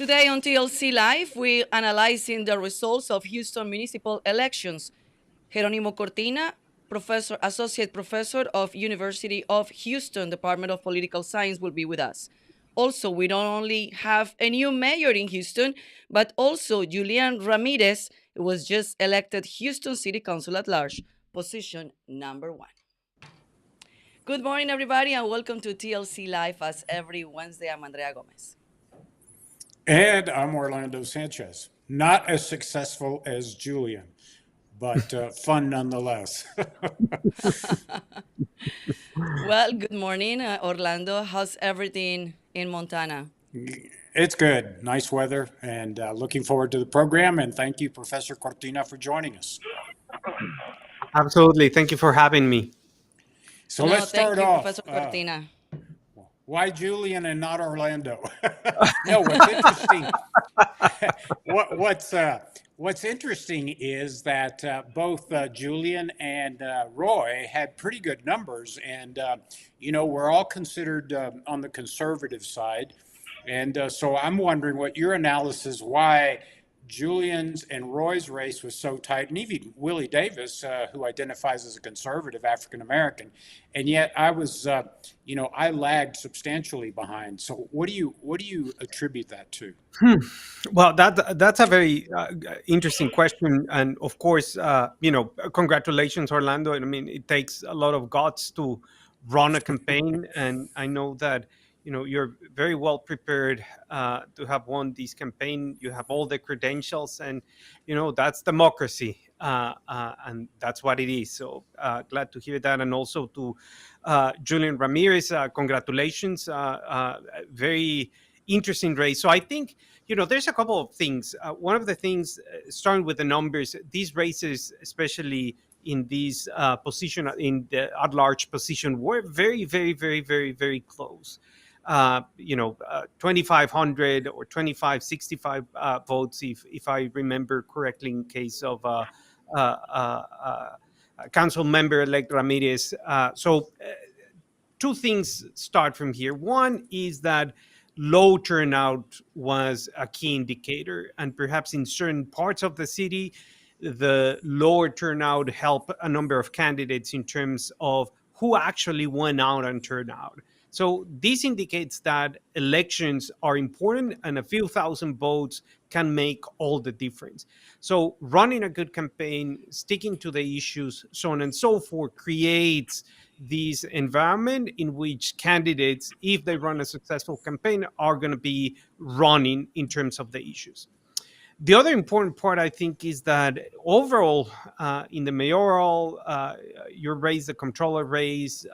Today on TLC Live, we're analyzing the results of Houston municipal elections. Jeronimo Cortina, Associate Professor of University of Houston, Department of Political Science, will be with us. Also, we don't only have a new mayor in Houston, but also Julian Ramirez, who was just elected Houston City Council at large, position number 1. Good morning, everybody, and welcome to TLC Live. As every Wednesday, I'm Andrea Gomez. And I'm Orlando Sanchez. Not as successful as Julian, but fun nonetheless. Well, good morning, Orlando. How's everything in Montana? It's good. Nice weather, and looking forward to the program. And thank you, Professor Cortina, for joining us. Absolutely. Thank you for having me. So let's start off. Professor Cortina. Why Julian and not Orlando? No, what's interesting. What's interesting is that both Julian and Roy had pretty good numbers, and we're all considered on the conservative side, and so I'm wondering what your analysis why Julian's and Roy's race was so tight, and even Willie Davis, who identifies as a conservative African American, and yet I was, I lagged substantially behind. So what do you attribute that to? Well, that's a very interesting question, and of course, congratulations, Orlando. I mean, it takes a lot of guts to run a campaign, and I know that. You're very well prepared to have won this campaign. You have all the credentials, and that's democracy, and that's what it is. So glad to hear that, and also to Julian Ramirez, congratulations. Very interesting race. So I think, there's a couple of things. One of the things, starting with the numbers, these races, especially in this position, in the at-large position, were very, very, very, very, very close. 2,500 or 2,565 votes, if I remember correctly, in case of council member elect Ramirez. Two things start from here. One is that low turnout was a key indicator, and perhaps in certain parts of the city, the lower turnout helped a number of candidates in terms of who actually went out and turned out. So this indicates that elections are important, and a few thousand votes can make all the difference. So running a good campaign, sticking to the issues, so on and so forth, creates this environment in which candidates, if they run a successful campaign, are going to be running in terms of the issues. The other important part, I think, is that overall, in the mayoral, your race, the comptroller race,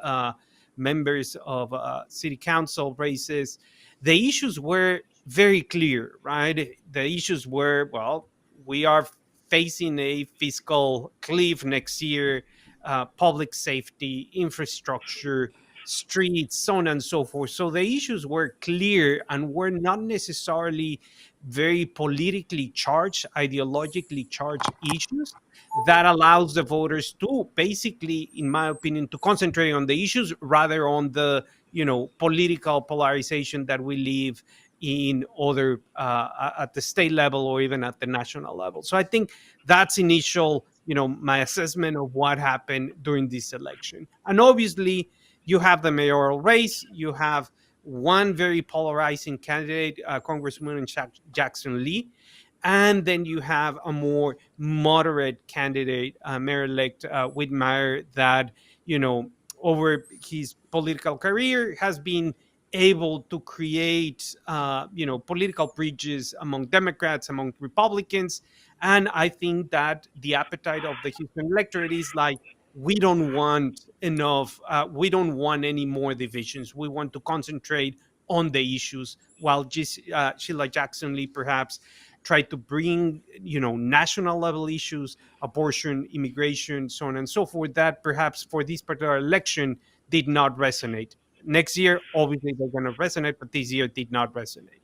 members of city council races, the issues were very clear, right? The issues were, well, we are facing a fiscal cliff next year, public safety, infrastructure, streets, so on and so forth. So the issues were clear and were not necessarily very politically charged, ideologically charged issues that allows the voters to basically, in my opinion, to concentrate on the issues rather on the political polarization that we live in other at the state level or even at the national level. So I think that's initial, my assessment of what happened during this election. And obviously, you have the mayoral race. You have one very polarizing candidate, Congresswoman Jackson Lee. And then you have a more moderate candidate, Mayor-elect Whitmire, that, over his political career has been able to create, political bridges among Democrats, among Republicans. And I think that the appetite of the Houston electorate is like, we don't want we don't want any more divisions. We want to concentrate on the issues, while Sheila Jackson Lee perhaps tried to bring, national level issues, abortion, immigration, so on and so forth, that perhaps for this particular election did not resonate. Next year, obviously, they're going to resonate, but this year did not resonate.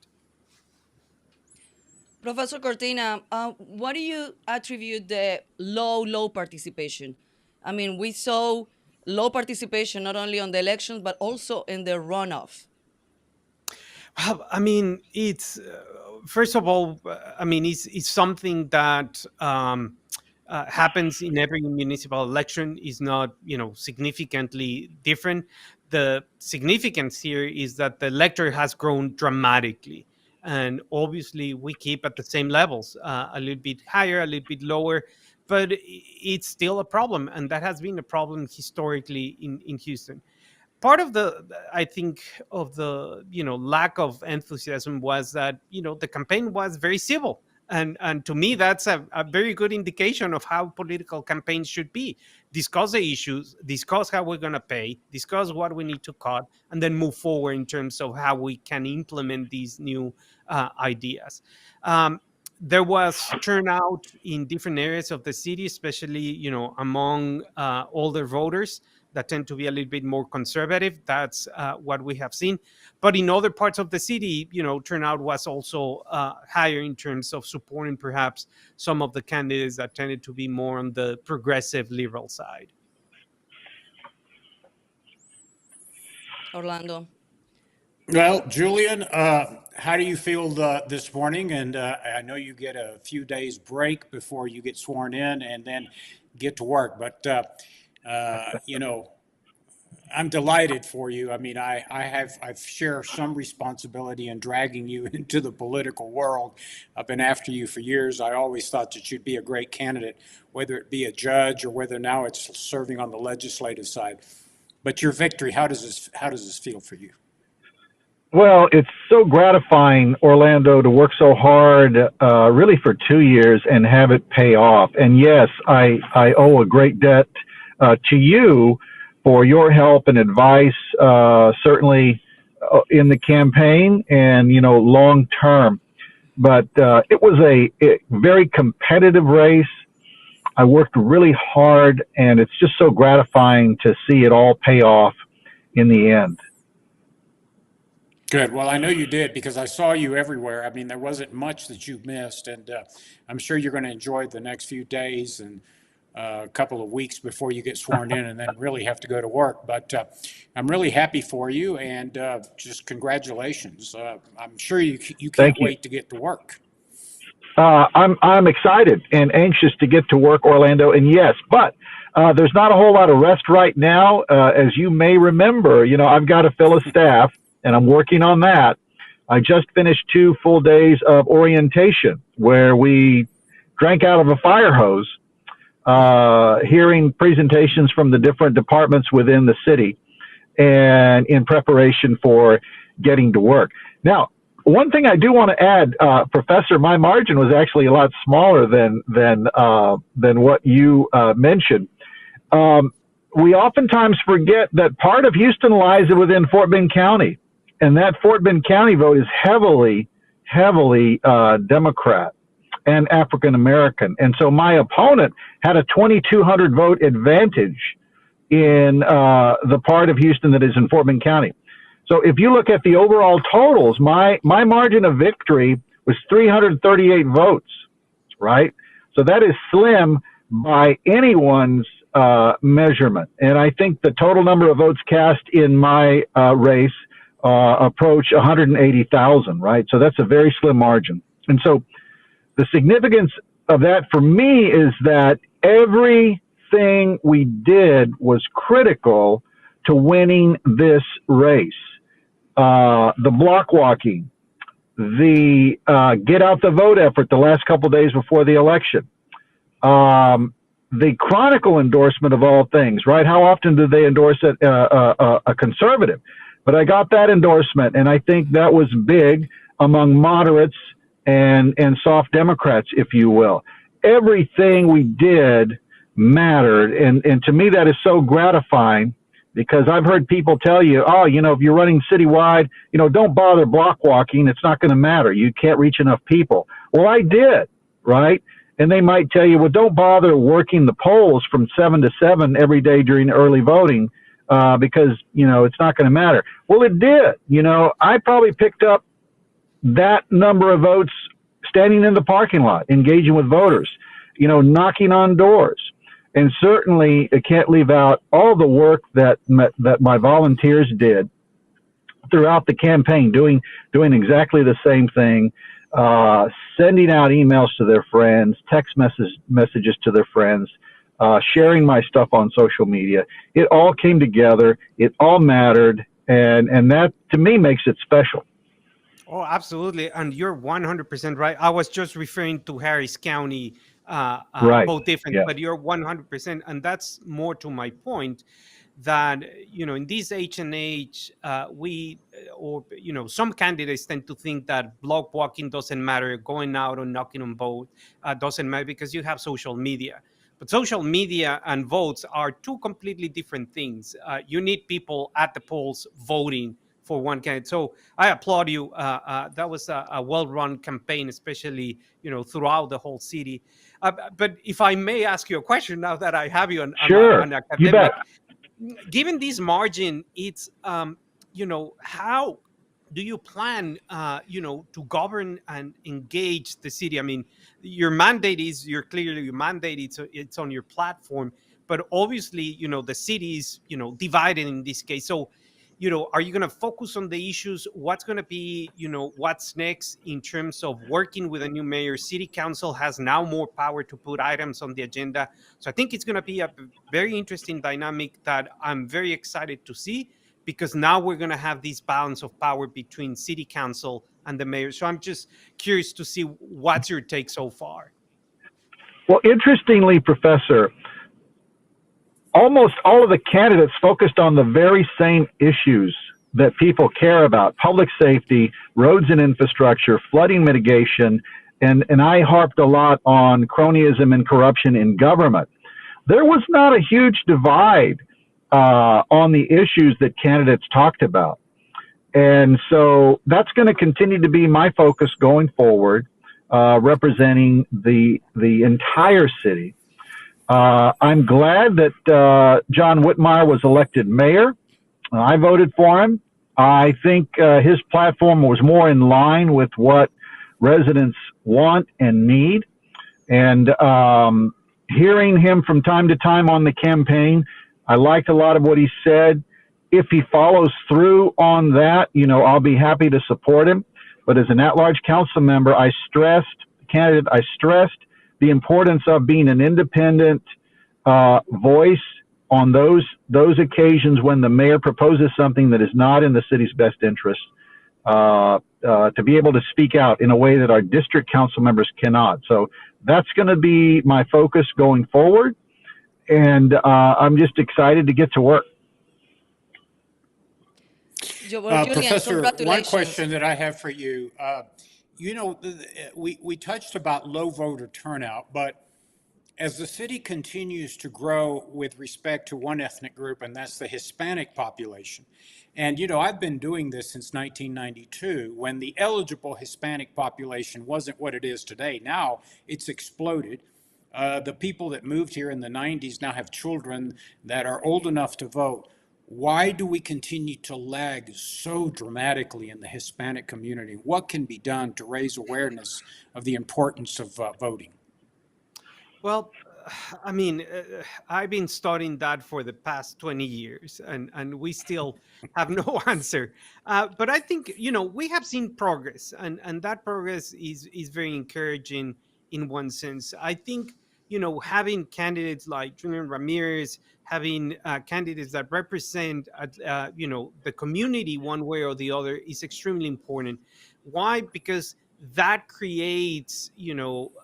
Professor Cortina, what do you attribute the low participation? I mean, we saw low participation not only on the elections, but also in the runoff. Well, I mean, it's first of all, it's something that happens in every municipal election. Is not, significantly different. The significance here is that the electorate has grown dramatically. And obviously, we keep at the same levels, a little bit higher, a little bit lower, but it's still a problem. And that has been a problem historically in Houston. Part of I think, of the, lack of enthusiasm was that, the campaign was very civil. And to me, that's a very good indication of how political campaigns should be. Discuss the issues, discuss how we're going to pay, discuss what we need to cut, and then move forward in terms of how we can implement these new ideas. There was turnout in different areas of the city, especially, among older voters that tend to be a little bit more conservative. That's what we have seen. But in other parts of the city, turnout was also higher in terms of supporting perhaps some of the candidates that tended to be more on the progressive liberal side. Orlando. Well, Julian, how do you feel this morning? And I know you get a few days break before you get sworn in and then get to work. But, I'm delighted for you. I mean, I've shared some responsibility in dragging you into the political world. I've been after you for years. I always thought that you'd be a great candidate, whether it be a judge or whether now it's serving on the legislative side. But your victory, how does this feel for you? Well, it's so gratifying, Orlando, to work so hard, really for 2 years and have it pay off. And yes, I owe a great debt to you for your help and advice. Certainly, in the campaign and, long term. But it was a very competitive race. I worked really hard, and it's just so gratifying to see it all pay off in the end. Good. Well, I know you did because I saw you everywhere. I mean, there wasn't much that you missed, and I'm sure you're going to enjoy the next few days and a couple of weeks before you get sworn in and then really have to go to work. But I'm really happy for you, and just congratulations. I'm sure you can't wait to get to work. I'm excited and anxious to get to work, Orlando. And yes, but there's not a whole lot of rest right now. As you may remember, I've got to fill a staff, and I'm working on that. I just finished 2 full days of orientation where we drank out of a fire hose, hearing presentations from the different departments within the city and in preparation for getting to work. Now, one thing I do want to add, Professor, my margin was actually a lot smaller than what you mentioned. We oftentimes forget that part of Houston lies within Fort Bend County, and that Fort Bend County vote is heavily Democrat and African American. And so my opponent had a 2,200 vote advantage in the part of Houston that is in Fort Bend County. So if you look at the overall totals, my margin of victory was 338 votes, right? So that is slim by anyone's measurement. And I think the total number of votes cast in my race approach 180,000, right? So that's a very slim margin. And so the significance of that for me is that everything we did was critical to winning this race. The block walking, the get out the vote effort the last couple of days before the election, the Chronicle endorsement of all things, right? How often do they endorse a conservative? But I got that endorsement, and I think that was big among moderates and soft Democrats, if you will. Everything we did mattered, and to me that is so gratifying, because I've heard people tell you, if you're running citywide, don't bother block walking. It's not going to matter. You can't reach enough people. Well, I did, right? And they might tell you, well, don't bother working the polls from 7 to 7 every day during early voting because, it's not going to matter. Well, it did. I probably picked up that number of votes standing in the parking lot, engaging with voters, knocking on doors. And certainly I can't leave out all the work that my volunteers did throughout the campaign, doing exactly the same thing, sending out emails to their friends, text messages to their friends, sharing my stuff on social media. It all came together. It all mattered. And that, to me, makes it special. Oh, absolutely. And you're 100% right. I was just referring to Harris County, right. Both different, Yeah. But you're 100%. And that's more to my point that, in this H&H, some candidates tend to think that block walking doesn't matter, going out or knocking on vote doesn't matter because you have social media. But social media and votes are 2 completely different things. You need people at the polls voting for one candidate. So I applaud you. That was a well-run campaign, especially, throughout the whole city. But if I may ask you a question now that I have you on academic, you bet. Given this margin, it's, how do you plan, to govern and engage the city? I mean, your mandate is, it's on your platform, but obviously, the city is, divided in this case. So, are you going to focus on the issues? What's going to be, what's next in terms of working with a new mayor? City council has now more power to put items on the agenda. So I think it's going to be a very interesting dynamic that I'm very excited to see, because now we're going to have this balance of power between city council and the mayor. So I'm just curious to see what's your take so far. Well, interestingly, Professor, almost all of the candidates focused on the very same issues that people care about: public safety, roads and infrastructure, flooding mitigation, and I harped a lot on cronyism and corruption in government. There was not a huge divide on the issues that candidates talked about. And so that's going to continue to be my focus going forward, representing the entire city. I'm glad that John Whitmire was elected mayor. I voted for him. I think his platform was more in line with what residents want and need. And hearing him from time to time on the campaign, I liked a lot of what he said. If he follows through on that, I'll be happy to support him. But as an at-large council member, I stressed the importance of being an independent voice on those occasions when the mayor proposes something that is not in the city's best interest, to be able to speak out in a way that our district council members cannot. So that's going to be my focus going forward. And I'm just excited to get to work. Julian, Professor, one congratulations. question that I have for you. We touched about low voter turnout, but as the city continues to grow with respect to one ethnic group, and that's the Hispanic population, and I've been doing this since 1992, when the eligible Hispanic population wasn't what it is today. Now it's exploded. The people that moved here in the 90s now have children that are old enough to vote. Why do we continue to lag so dramatically in the Hispanic community? What can be done to raise awareness of the importance of voting? Well, I mean, I've been studying that for the past 20 years, and we still have no answer. But I think, we have seen progress, and that progress is very encouraging in one sense. I think, having candidates like Julian Ramirez, having candidates that represent, the community one way or the other is extremely important. Why? Because that creates,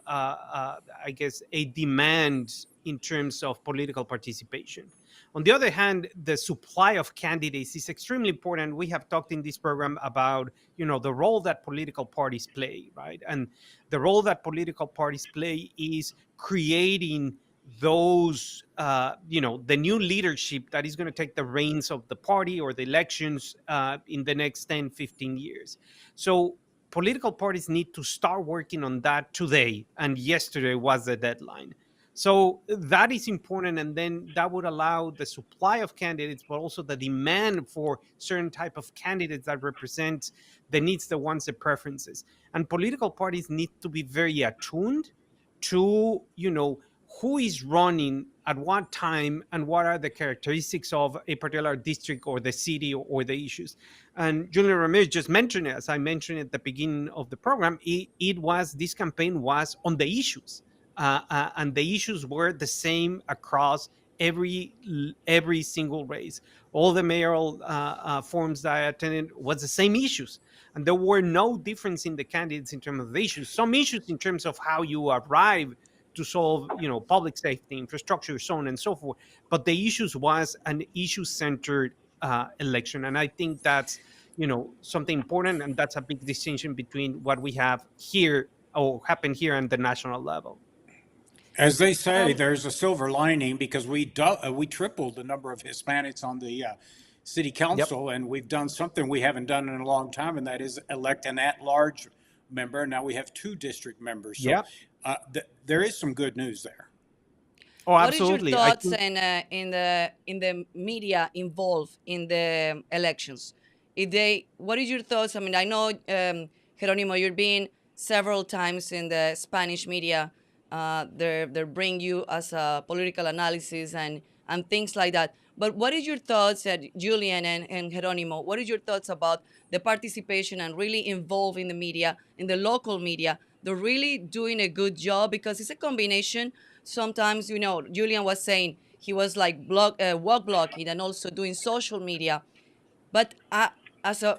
I guess, a demand in terms of political participation. On the other hand, the supply of candidates is extremely important. We have talked in this program about, the role that political parties play, right? And the role that political parties play is creating those, the new leadership that is going to take the reins of the party or the elections in the next 10, 15 years. So political parties need to start working on that today, and yesterday was the deadline. So that is important, and then that would allow the supply of candidates, but also the demand for certain type of candidates that represent the needs, the wants, the preferences. And political parties need to be very attuned to, who is running at what time and what are the characteristics of a particular district or the city or the issues. And Julian Ramirez just mentioned it, as I mentioned at the beginning of the program, this campaign was on the issues. And the issues were the same across every single race. All the mayoral forums that I attended was the same issues. And there were no difference in the candidates in terms of the issues. Some issues in terms of how you arrive to solve, public safety, infrastructure, so on and so forth. But the issues was an issue-centered election. And I think that's, something important. And that's a big distinction between what we have here or happen here on the national level. As they say, there's a silver lining, because we tripled the number of Hispanics on the city council. Yep. And we've done something we haven't done in a long time, and that is elect an at-large member. Now we have 2 district members. So yep. There is some good news there. Oh, absolutely. What is your thoughts in the media involved in the elections? What is your thoughts? I mean, I know, Jeronimo, you're being several times in the Spanish media. They bring you as a political analysis and things like that. But what is your thoughts, Julian and Jeronimo? What is your thoughts about the participation and really involved in the media, in the local media? They're really doing a good job, because it's a combination. Sometimes, Julian was saying he was like walk blocking and also doing social media. But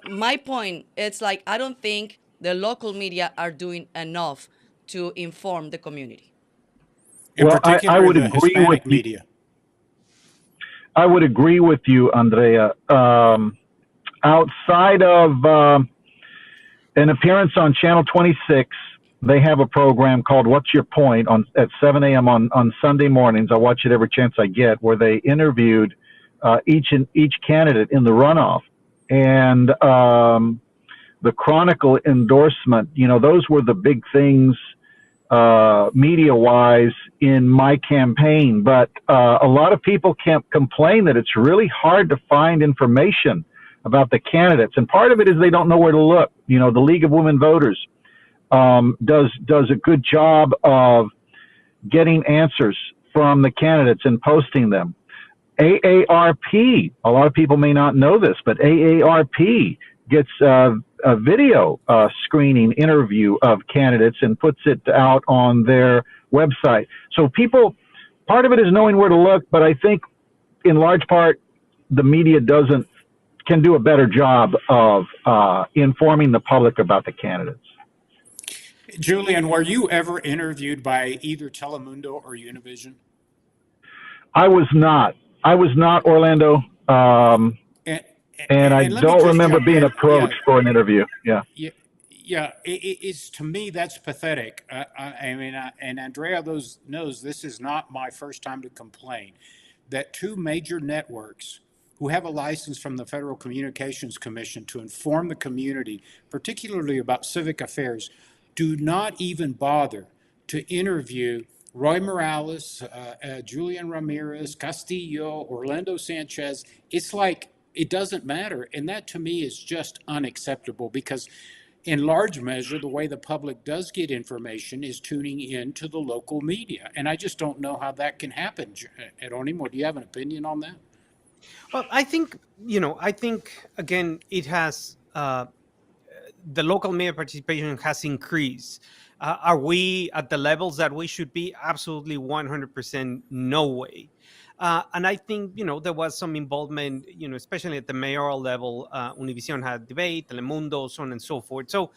my point, it's like I don't think the local media are doing enough to inform the community. Well, I would agree with media. I would agree with you, Andrea. Outside of an appearance on Channel 26, they have a program called What's Your Point at 7 a.m. on Sunday mornings. I watch it every chance I get, where they interviewed each candidate in the runoff. and the Chronicle endorsement. Those were the big things media wise in my campaign. But a lot of people can't complain that it's really hard to find information about the candidates, and part of it is they don't know where to look. The League of Women Voters does a good job of getting answers from the candidates and posting them. AARP, a lot of people may not know this, but AARP gets a video screening interview of candidates and puts it out on their website. So part of it is knowing where to look, but I think in large part the media can do a better job of informing the public about the candidates. Julian, were you ever interviewed by either Telemundo or Univision? I was not, Orlando. And I don't remember being approached for an interview. Yeah. It's, to me, that's pathetic. And Andrea knows this is not my first time to complain that two major networks who have a license from the Federal Communications Commission to inform the community, particularly about civic affairs, do not even bother to interview Roy Morales, Julian Ramirez, Castillo, Orlando Sanchez. It's like it doesn't matter. And that to me is just unacceptable, because in large measure, the way the public does get information is tuning in to the local media. And I just don't know how that can happen. Jeronimo, do you have an opinion on that? Well, I think, again, it has, the local media participation has increased. Are we at the levels that we should be? Absolutely 100% no way. And I think, there was some involvement, especially at the mayoral level. Univision had debate, Telemundo, so on and so forth. So,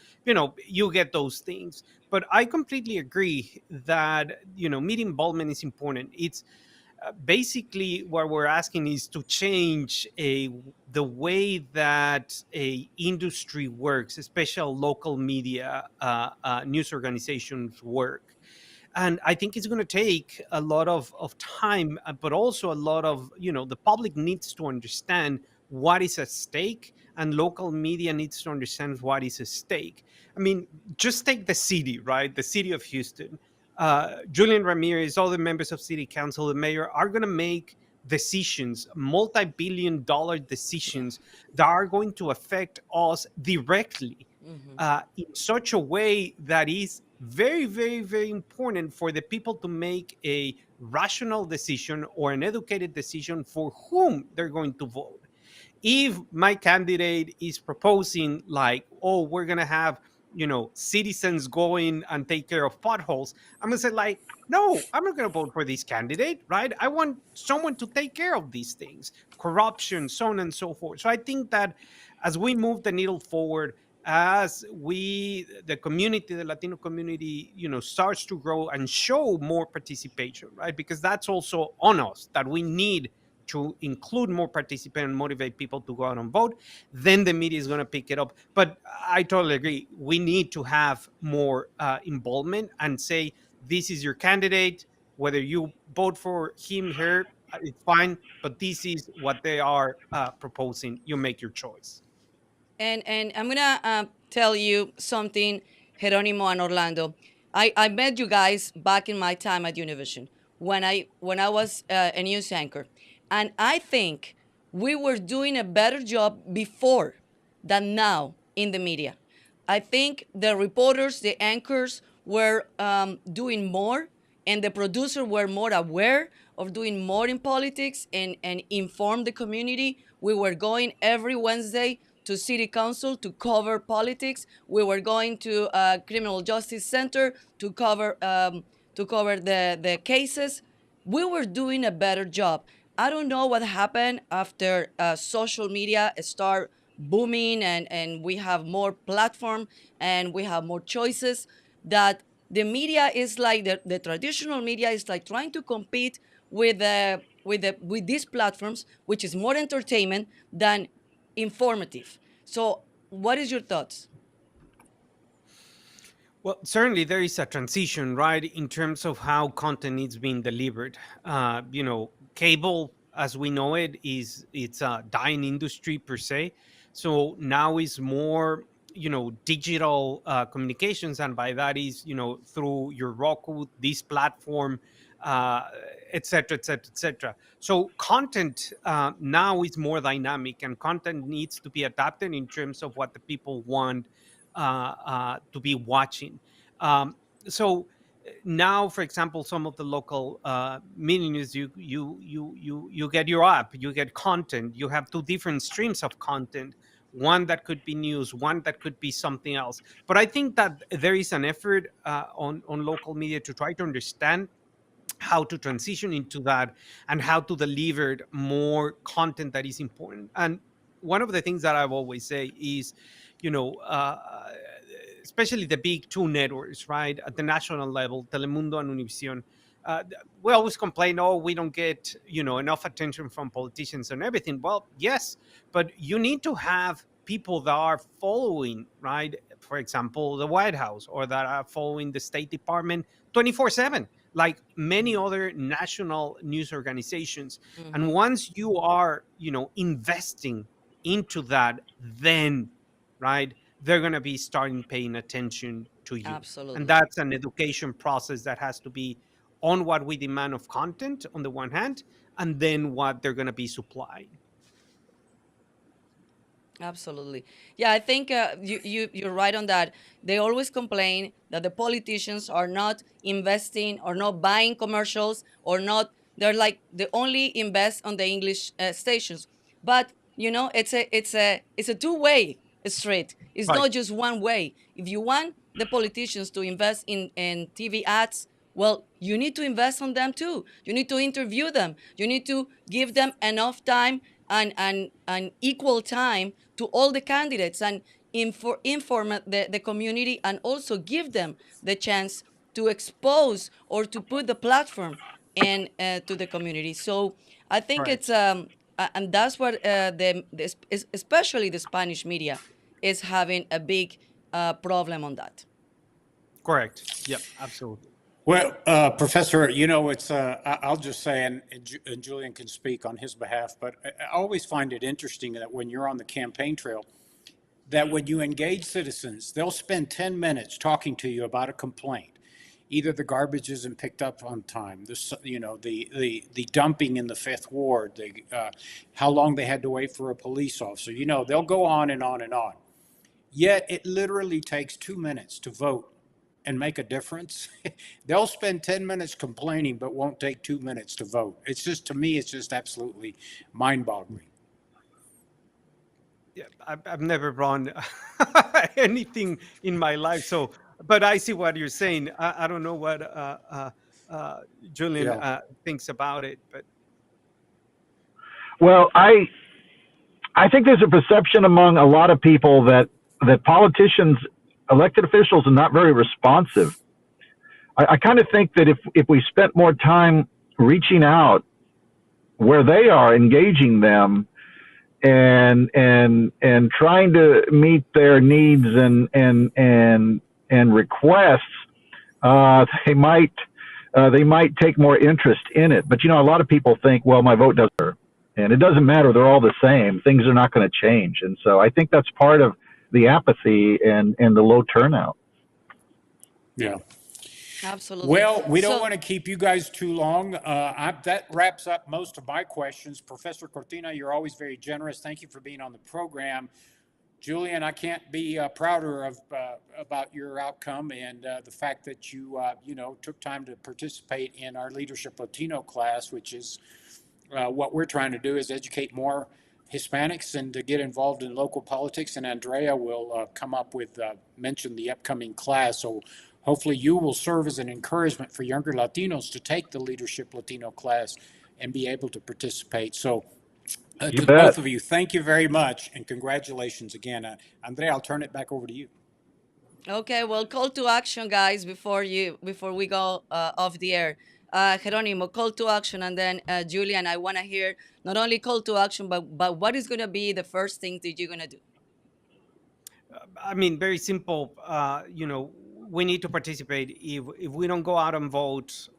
you get those things. But I completely agree that, media involvement is important. It's basically what we're asking is to change the way that a industry works, especially local media news organizations work. And I think it's going to take a lot of time, but also a lot of, the public needs to understand what is at stake, and local media needs to understand what is at stake. I mean, just take the city, right? The city of Houston. Julian Ramirez, all the members of city council, the mayor are going to make decisions, multi-billion-dollar decisions that are going to affect us directly in such a way that is very, very, very important for the people to make a rational decision or an educated decision for whom they're going to vote. If my candidate is proposing like, oh, we're going to have, citizens going and take care of potholes, I'm going to say like, no, I'm not going to vote for this candidate, right? I want someone to take care of these things, corruption, so on and so forth. So I think that as we move the needle forward, as the community, the Latino community, starts to grow and show more participation, right? Because that's also on us, that we need to include more participants and motivate people to go out and vote, then the media is going to pick it up. But I totally agree. We need to have more involvement and say, this is your candidate, whether you vote for him, her, it's fine, but this is what they are proposing. You make your choice. And I'm gonna tell you something, Jeronimo and Orlando. I met you guys back in my time at Univision when I was a news anchor, and I think we were doing a better job before than now in the media. I think the reporters, the anchors were doing more, and the producers were more aware of doing more in politics and inform the community. We were going every Wednesday to city council to cover politics. We were going to criminal justice center to cover the cases. We were doing a better job. I don't know what happened after social media start booming and we have more platform and we have more choices, that the media is like the traditional media is like trying to compete with these platforms, which is more entertainment than informative. So what is your thoughts? Well, certainly there is a transition, right, in terms of how content is being delivered. Cable, as we know it's a dying industry per se, So now is more, digital communications, and by that is, through your Roku, this platform, uh, et cetera, et cetera, et cetera. So content now is more dynamic, and content needs to be adapted in terms of what the people want to be watching. So now, for example, some of the local mini news, you get your app, you get content, you have two different streams of content, one that could be news, one that could be something else. But I think that there is an effort on local media to try to understand how to transition into that, and how to deliver more content that is important. And one of the things that I've always say is, you know uh, especially the big two networks, right, at the national level, Telemundo and Univision, we always complain, oh, we don't get, enough attention from politicians and everything. Well, yes, but you need to have people that are following, right, for example, the White House, or that are following the State Department 24/7, like many other national news organizations. And Hmm. once you are, investing into that, then, right, they're going to be starting paying attention to you. And Absolutely. that's an education process that has to be on what we demand of content on the one hand, and then what they're going to be supplying. Absolutely. Yeah, I think you're right on that. They always complain that the politicians are not investing or not buying commercials, or not, they're like they only invest on the English stations. But it's a two-way street. It's Right. not just one way. If you want the politicians to invest in TV ads, well, you need to invest on them too. You need to interview them. You need to give them enough time and equal time to all the candidates, and inform the community, and also give them the chance to expose or to put the platform in to the community. So I think Correct. it's and that's what especially the Spanish media is having a big problem on that. Correct. Yep. Absolutely. Well, Professor, it's, I'll just say, and Julian can speak on his behalf, but I always find it interesting that when you're on the campaign trail, that when you engage citizens, they'll spend 10 minutes talking to you about a complaint. Either the garbage isn't picked up on time, the dumping in the Fifth Ward, how long they had to wait for a police officer. They'll go on and on and on. Yet it literally takes 2 minutes to vote and make a difference. They'll spend 10 minutes complaining, but won't take 2 minutes to vote. It's just, to me, it's just absolutely mind boggling. Yeah, I've never run anything in my life, so, but I see what you're saying. I don't know what uh, Julian Yeah. thinks about it, but Well, I think there's a perception among a lot of people that politicians, elected officials, are not very responsive. I kind of think that if we spent more time reaching out where they are, engaging them, and trying to meet their needs and requests, they might take more interest in it. But a lot of people think, well, my vote doesn't matter, and it doesn't matter. They're all the same. Things are not going to change, and so I think that's part of the apathy and the low turnout. Yeah. Absolutely. Well, we don't So want to keep you guys too long. That wraps up most of my questions. Professor Cortina, you're always very generous. Thank you for being on the program. Julian, I can't be prouder about your outcome, and the fact that you took time to participate in our Leadership Latino class, which is what we're trying to do, is educate more Hispanics and to get involved in local politics. And Andrea will come up with mention the upcoming class. So hopefully you will serve as an encouragement for younger Latinos to take the Leadership Latino class and be able to participate. So You to bet. both of you, thank you very much, and congratulations again. Andrea, I'll turn it back over to you. okay, well, call to action, guys, before we go off the air. Jeronimo, call to action, and then Julian, I want to hear not only call to action, but what is going to be the first thing that you're going to do? I mean, very simple. We need to participate. If we don't go out and vote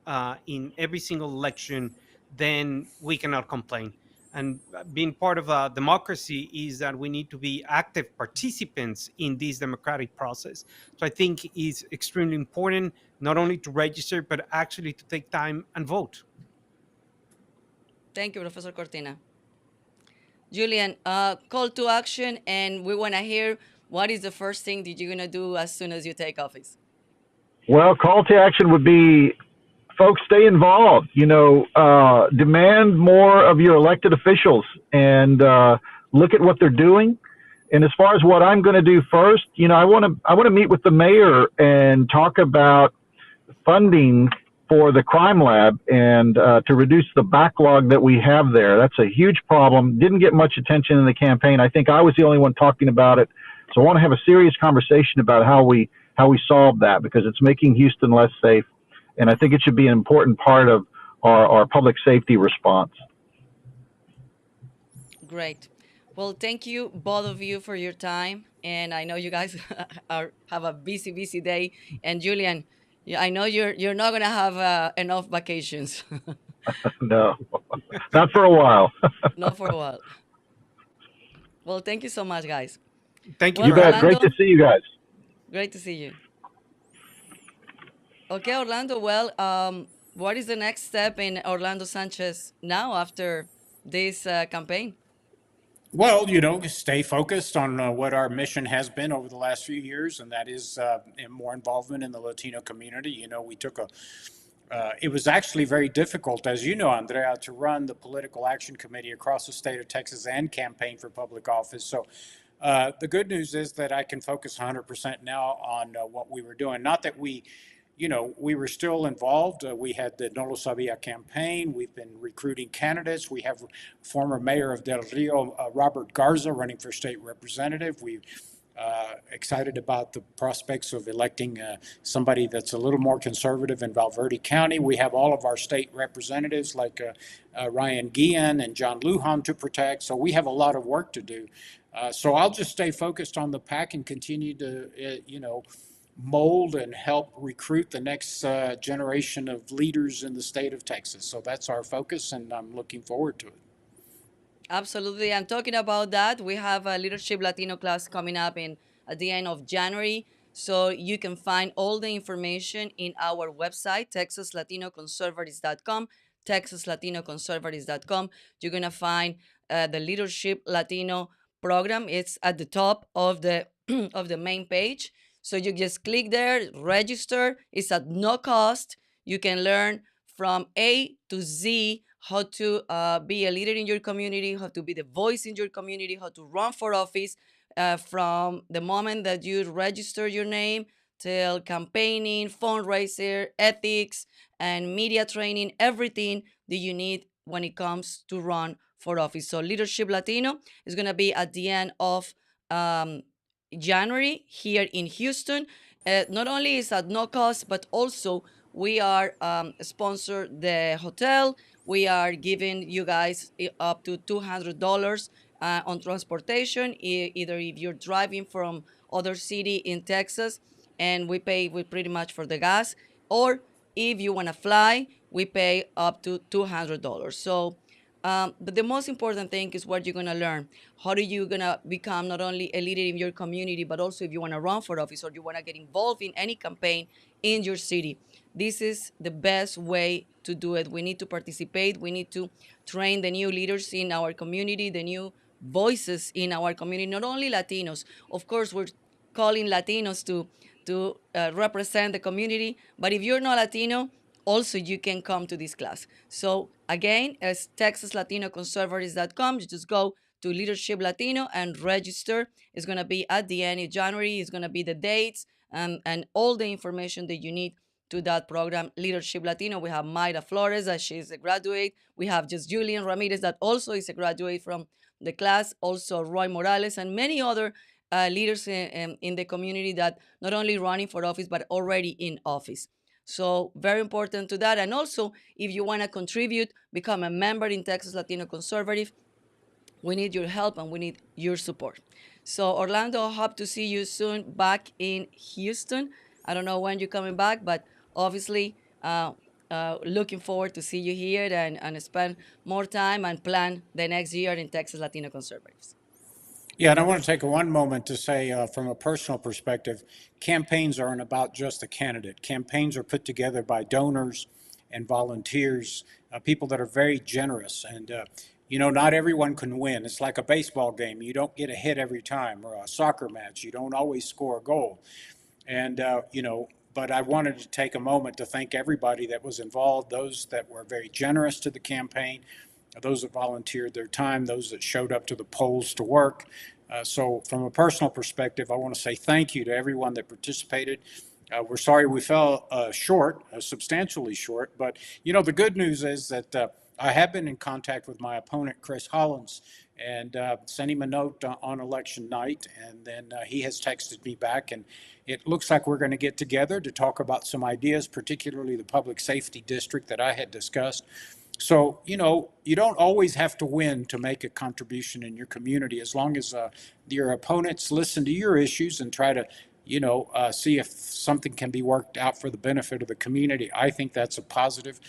in every single election, then we cannot complain. And being part of a democracy is that we need to be active participants in this democratic process. So I think it's extremely important not only to register, but actually to take time and vote. Thank you, Professor Cortina. Julian, call to action, and we want to hear what is the first thing that you're going to do as soon as you take office? Well, call to action would be folks stay involved. Demand more of your elected officials and look at what they're doing. And as far as what I'm going to do first, I want to meet with the mayor and talk about funding for the crime lab and to reduce the backlog that we have there. That's a huge problem. Didn't get much attention in the campaign. I think I was the only one talking about it. So I want to have a serious conversation about how we solve that, because it's making Houston less safe. And I think it should be an important part of our public safety response. Great. Well, thank you, both of you, for your time. And I know you guys have a busy, busy day. And Julian, I know you're not gonna have enough vacations. No, not for a while. Not for a while. Well, thank you so much, guys. Thank you. Well, You bet. Great Orlando, to see you guys. great to see you. Okay, Orlando. Well, what is the next step in Orlando Sanchez now after this campaign? Well, stay focused on what our mission has been over the last few years, and that is more involvement in the Latino community. It was actually very difficult, as you know, Andrea, to run the political action committee across the state of Texas and campaign for public office. So the good news is that I can focus 100% now on what we were doing. Not that we were still involved. We had the No Lo Sabia campaign. We've been recruiting candidates. We have former mayor of Del Rio, Robert Garza, running for state representative. We're excited about the prospects of electing somebody that's a little more conservative in Valverde County. We have all of our state representatives like Ryan Guillen and John Lujan to protect. So we have a lot of work to do. So I'll just stay focused on the PAC and continue to, mold and help recruit the next generation of leaders in the state of Texas. So that's our focus, and I'm looking forward to it. Absolutely. And talking about that, we have a Leadership Latino class coming up at the end of January. So you can find all the information in our website, texaslatinoconservatives.com, texaslatinoconservatives.com. You're going to find the Leadership Latino program. It's at the top of the of the main page. So you just click there, register. It's at no cost. You can learn from A to Z how to be a leader in your community, how to be the voice in your community, how to run for office from the moment that you register your name till campaigning, fundraiser, ethics, and media training, everything that you need when it comes to run for office. So Leadership Latino is going to be at the end of January here in Houston. Not only is at no cost, but also we are sponsor the hotel. We are giving you guys up to $200 on transportation, either if you're driving from other city in Texas, and we pay pretty much for the gas, or if you want to fly, we pay up to $200. So but the most important thing is what you're going to learn. How are you going to become not only a leader in your community, but also if you want to run for office or you want to get involved in any campaign in your city. This is the best way to do it. We need to participate. We need to train the new leaders in our community, the new voices in our community, not only Latinos. Of course, we're calling Latinos to represent the community, but if you're not Latino, also you can come to this class. So again, it's texaslatinoconservatives.com. You just go to Leadership Latino and register. It's going to be at the end of January. It's going to be the dates and all the information that you need to that program, Leadership Latino. We have Mayra Flores, that she's a graduate. We have just Julian Ramirez, that also is a graduate from the class. Also Roy Morales and many other leaders in the community that not only running for office, but already in office. So very important to that. And also, if you want to contribute, become a member in Texas Latino Conservative, we need your help and we need your support. So Orlando, hope to see you soon back in Houston. I don't know when you're coming back, but obviously looking forward to see you here and spend more time and plan the next year in Texas Latino Conservatives. Yeah, and I want to take one moment to say, from a personal perspective, campaigns aren't about just the candidate. Campaigns are put together by donors and volunteers, people that are very generous. And, not everyone can win. It's like a baseball game. You don't get a hit every time, or a soccer match. You don't always score a goal. And, but I wanted to take a moment to thank everybody that was involved, those that were very generous to the campaign, those that volunteered their time, those that showed up to the polls to work. So, from a personal perspective, I want to say thank you to everyone that participated. We're sorry we fell short, substantially short, but the good news is that I have been in contact with my opponent, Chris Hollins, and sent him a note on election night, and then he has texted me back, and it looks like we're going to get together to talk about some ideas, particularly the public safety district that I had discussed. So, you don't always have to win to make a contribution in your community, as long as your opponents listen to your issues and try to, see if something can be worked out for the benefit of the community. I think that's a positive.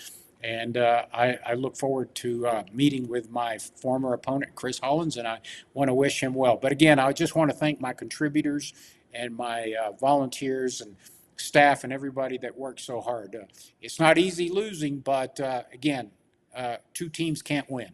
And I look forward to meeting with my former opponent, Chris Hollins, and I want to wish him well. But again, I just want to thank my contributors and my volunteers and staff and everybody that worked so hard. It's not easy losing, but again, two teams can't win.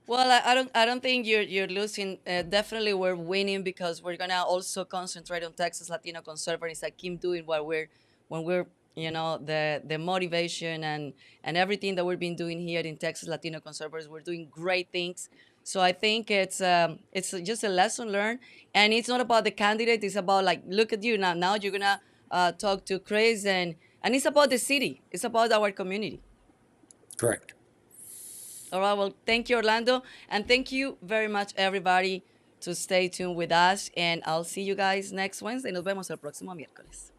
Well, I don't think you're losing. Definitely, we're winning because we're gonna also concentrate on Texas Latino conservatives. I keep doing what when we're the motivation and everything that we've been doing here in Texas Latino conservatives. We're doing great things. So I think it's just a lesson learned, and it's not about the candidate. It's about, like, look at you now. Now you're gonna talk to Chris, and it's about the city. It's about our community. Correct. All right. Well, thank you, Orlando. And thank you very much, everybody, to stay tuned with us. And I'll see you guys next Wednesday. Nos vemos el próximo miércoles.